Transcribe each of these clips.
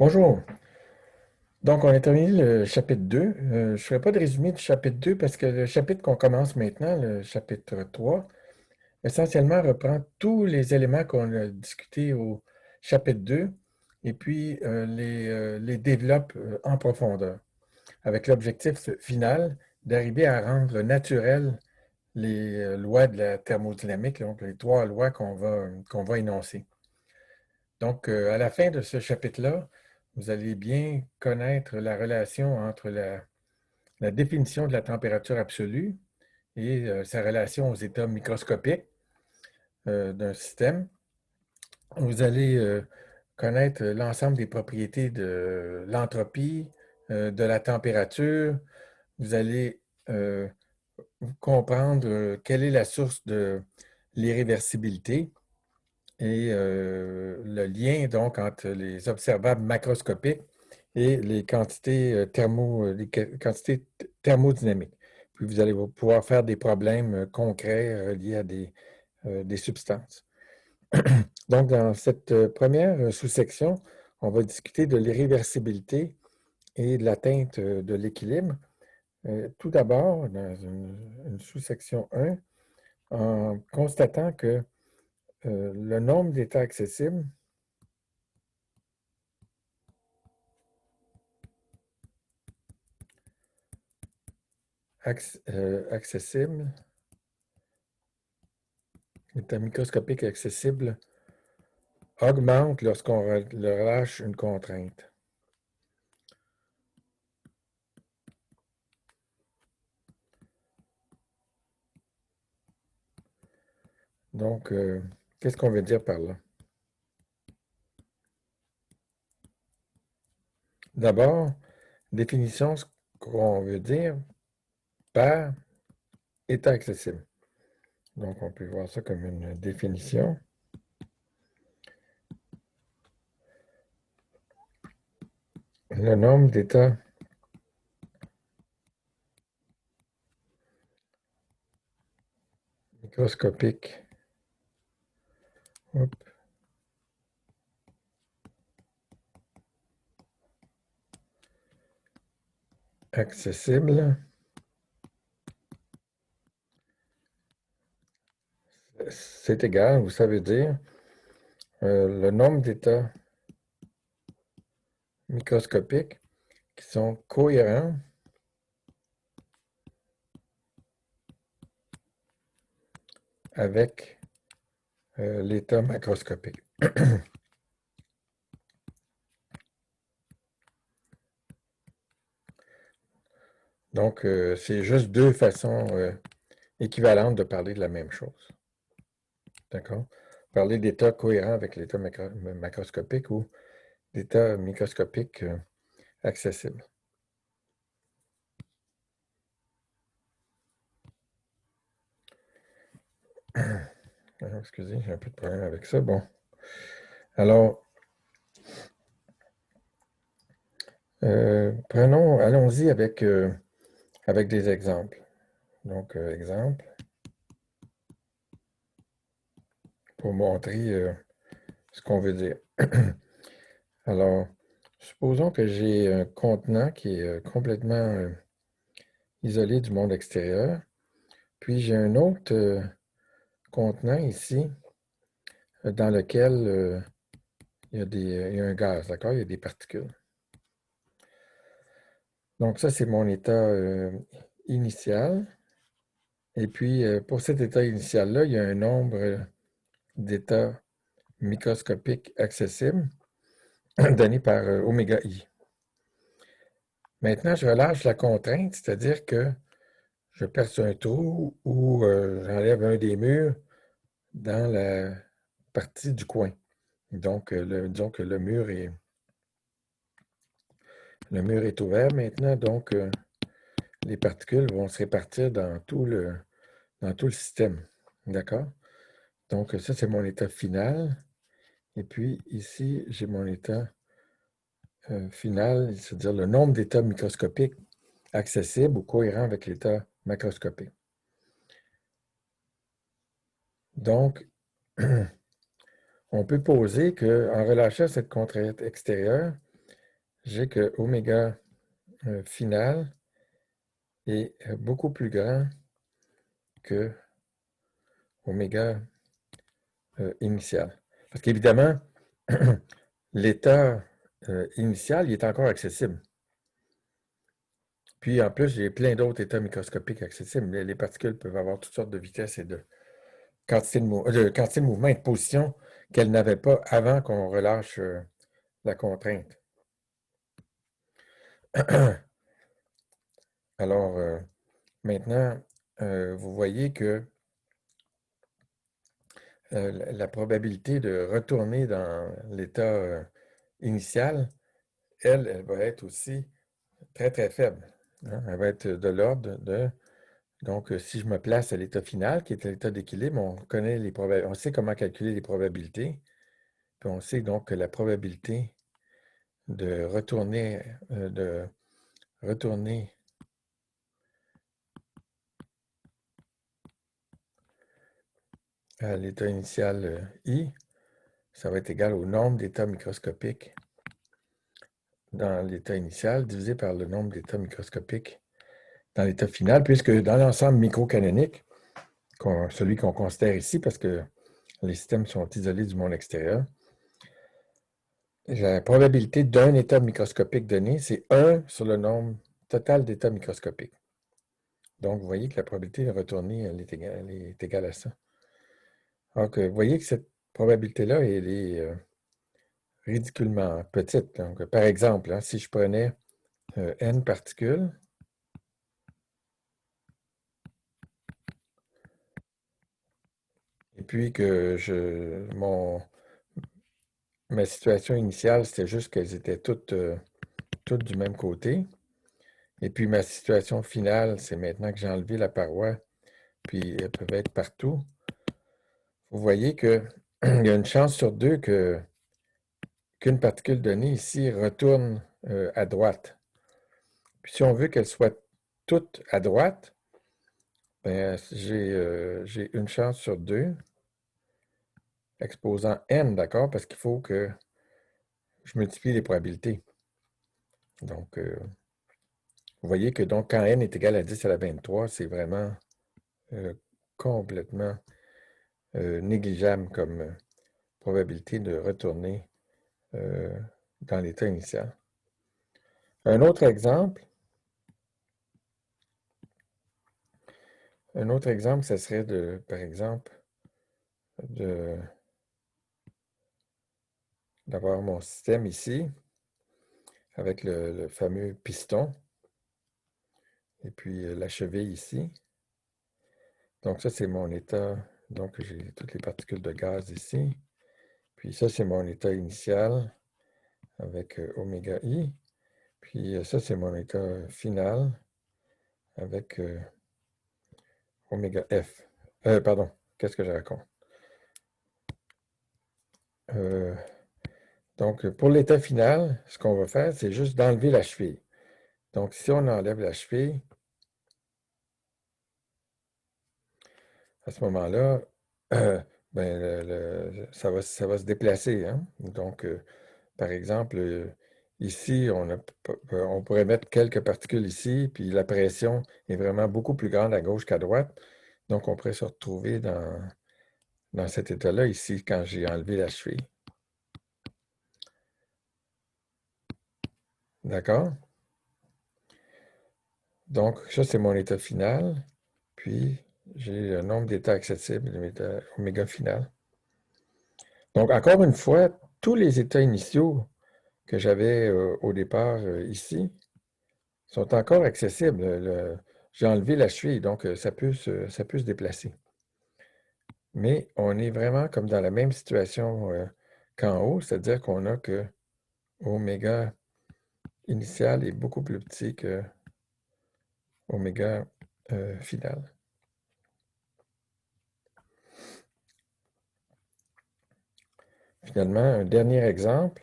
Bonjour. Donc, on a terminé le chapitre 2. Je ne ferai pas de résumé du chapitre 2 parce que le chapitre qu'on commence maintenant, le chapitre 3, essentiellement reprend tous les éléments qu'on a discutés au chapitre 2 et puis les développe en profondeur, avec l'objectif final d'arriver à rendre naturelles les lois de la thermodynamique, donc les trois lois qu'on va énoncer. Donc, à la fin de ce chapitre-là, vous allez bien connaître la relation entre la définition de la température absolue et sa relation aux états microscopiques d'un système. Vous allez connaître l'ensemble des propriétés de l'entropie, de la température. Vous allez euh, comprendre quelle est la source de l'irréversibilité et le lien donc entre les observables macroscopiques et les quantités, quantités thermodynamiques. Puis vous allez pouvoir faire des problèmes concrets reliés à des substances. Donc, dans cette première sous-section, on va discuter de l'irréversibilité et de l'atteinte de l'équilibre. Tout d'abord, dans une sous-section 1, en constatant que le nombre d'états accessibles accessible, l'état microscopique accessible, augmente lorsqu'on relâche une contrainte. Donc, qu'est-ce qu'on veut dire par là? D'abord, définissons ce qu'on veut dire par état accessible. Donc, on peut voir ça comme une définition. Le nombre d'états microscopiques accessibles, c'est égal, ou ça veut dire le nombre d'états microscopiques qui sont cohérents avec l'état macroscopique. Donc, c'est juste deux façons équivalentes de parler de la même chose. D'accord? Parler d'état cohérent avec l'état macroscopique ou d'état microscopique accessible. Excusez, j'ai un peu de problème avec ça. Bon. Alors, allons-y avec des exemples. Donc, exemple, pour montrer ce qu'on veut dire. Alors, supposons que j'ai un contenant qui est complètement isolé du monde extérieur, puis j'ai un autre contenant ici dans lequel il y a un gaz, d'accord? Il y a des particules. Donc, ça, c'est mon état initial. Et puis, pour cet état initial-là, il y a un nombre d'états microscopiques accessibles donné par oméga i. Maintenant, je relâche la contrainte, c'est-à-dire que je perce un trou ou j'enlève un des murs dans la partie du coin. Donc, disons que le mur est ouvert maintenant, donc les particules vont se répartir dans tout le système. D'accord? Donc, ça, c'est mon état final. Et puis, ici, j'ai mon état final, c'est-à-dire le nombre d'états microscopiques accessibles ou cohérents avec l'état macroscopique. Donc, on peut poser qu'en relâchant cette contrainte extérieure, j'ai que oméga final est beaucoup plus grand que oméga initial. Parce qu'évidemment, l'état initial, il est encore accessible. Puis en plus, j'ai plein d'autres états microscopiques accessibles. Les particules peuvent avoir toutes sortes de vitesses et de quantité de mouvement et de position qu'elles n'avaient pas avant qu'on relâche la contrainte. Alors, maintenant, vous voyez que la probabilité de retourner dans l'état initial, elle va être aussi très, très faible. Hein. Elle va être de l'ordre de... Donc, si je me place à l'état final, qui est à l'état d'équilibre, on connaît on sait comment calculer les probabilités. Puis on sait donc que la probabilité de retourner à l'état initial I, ça va être égal au nombre d'états microscopiques dans l'état initial divisé par le nombre d'états microscopiques dans l'état final, puisque dans l'ensemble microcanonique, celui qu'on considère ici, parce que les systèmes sont isolés du monde extérieur, la probabilité d'un état microscopique donné, c'est 1 sur le nombre total d'états microscopiques. Donc, vous voyez que la probabilité de retourner, elle est égale à ça. Donc, vous voyez que cette probabilité-là, elle est ridiculement petite. Donc, par exemple, hein, si je prenais n particules, et puis que ma situation initiale, c'était juste qu'elles étaient toutes du même côté. Et puis ma situation finale, c'est maintenant que j'ai enlevé la paroi, puis elles peuvent être partout. Vous voyez qu'il y a une chance sur deux qu'une particule donnée ici retourne à droite. Puis si on veut qu'elle soit toute à droite, ben, j'ai une chance sur deux, exposant n, d'accord? Parce qu'il faut que je multiplie les probabilités. Donc, vous voyez que donc quand n est égal à 10 à la 23, c'est vraiment complètement négligeable comme probabilité de retourner dans l'état initial. Un autre exemple, ce serait par exemple, d'avoir mon système ici avec le fameux piston et puis la cheville ici. Donc ça, c'est mon état. Donc j'ai toutes les particules de gaz ici. Puis ça, c'est mon état initial avec oméga i. Puis ça, c'est mon état final avec oméga f. Pardon, qu'est-ce que je raconte? Donc, pour l'état final, ce qu'on va faire, c'est juste d'enlever la cheville. Donc, si on enlève la cheville, à ce moment-là, ben, ça va se déplacer. Hein? Donc, par exemple, ici, on pourrait mettre quelques particules ici, puis la pression est vraiment beaucoup plus grande à gauche qu'à droite. Donc, on pourrait se retrouver dans cet état-là ici, quand j'ai enlevé la cheville. D'accord? Donc, ça, c'est mon état final. Puis, j'ai le nombre d'états accessibles, oméga final. Donc, encore une fois, tous les états initiaux que j'avais au départ ici sont encore accessibles. J'ai enlevé la cheville, donc ça peut se déplacer. Mais on est vraiment comme dans la même situation qu'en haut, c'est-à-dire qu'on a que oméga initial est beaucoup plus petit que oméga final. Finalement, un dernier exemple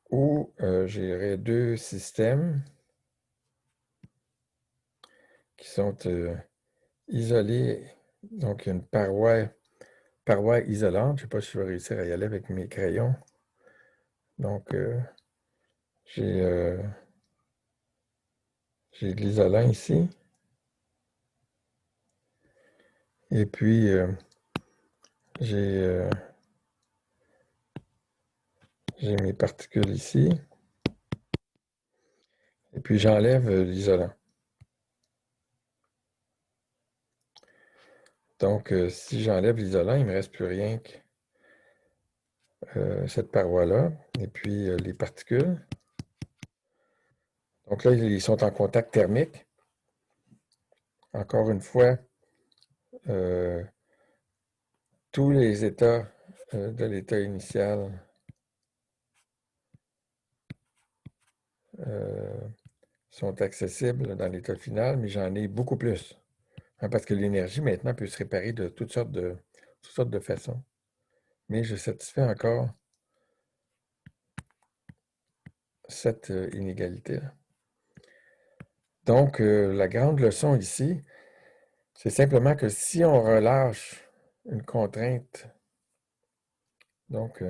où j'aurais deux systèmes qui sont isolés. Donc, il y a une paroi isolante. Je ne sais pas si je vais réussir à y aller avec mes crayons. Donc, j'ai j'ai de l'isolant ici. Et puis, j'ai j'ai mes particules ici. Et puis, j'enlève l'isolant. Donc, si j'enlève l'isolant, il ne me reste plus rien que cette paroi-là. Et puis, les particules. Donc là, ils sont en contact thermique. Encore une fois, euh, tous les états de l'état initial euh, sont accessibles dans l'état final, mais j'en ai beaucoup plus. Hein, parce que l'énergie, maintenant, peut se réparer de toutes sortes de façons. Mais je satisfais encore cette inégalité-là. Donc, la grande leçon ici, c'est simplement que si on relâche une contrainte, donc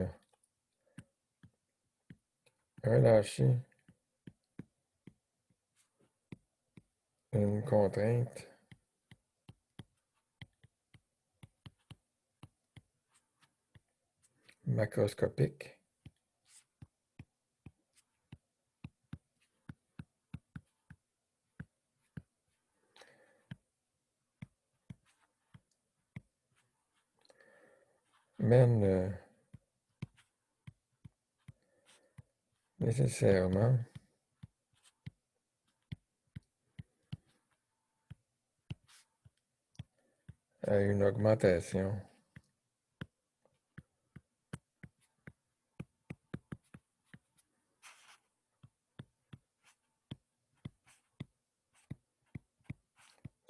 relâcher une contrainte macroscopique, mène nécessairement à une augmentation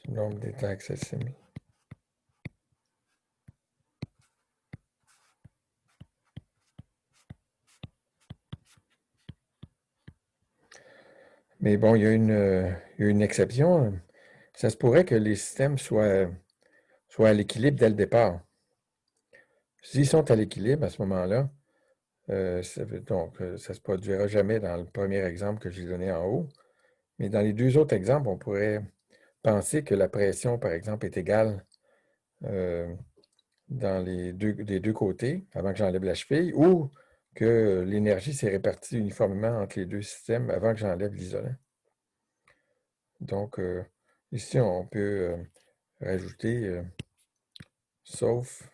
du nombre d'états accessibles. Mais bon, il y a une exception. Ça se pourrait que les systèmes soient à l'équilibre dès le départ. S'ils sont à l'équilibre à ce moment-là, donc ça ne se produira jamais dans le premier exemple que j'ai donné en haut. Mais dans les deux autres exemples, on pourrait penser que la pression, par exemple, est égale euh, dans des deux côtés, avant que j'enlève la cheville, ou que l'énergie s'est répartie uniformément entre les deux systèmes avant que j'enlève l'isolant. Donc, ici, on peut rajouter sauf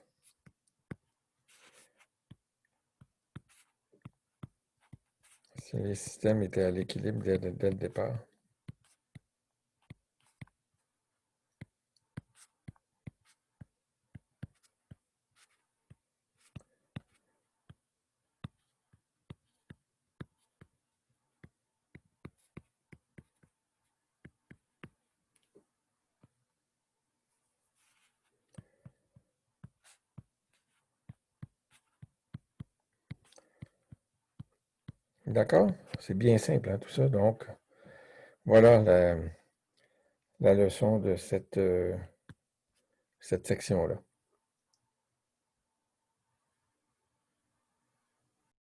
si les systèmes étaient à l'équilibre dès le départ. D'accord? C'est bien simple, hein, tout ça. Donc, voilà la leçon de cette section-là.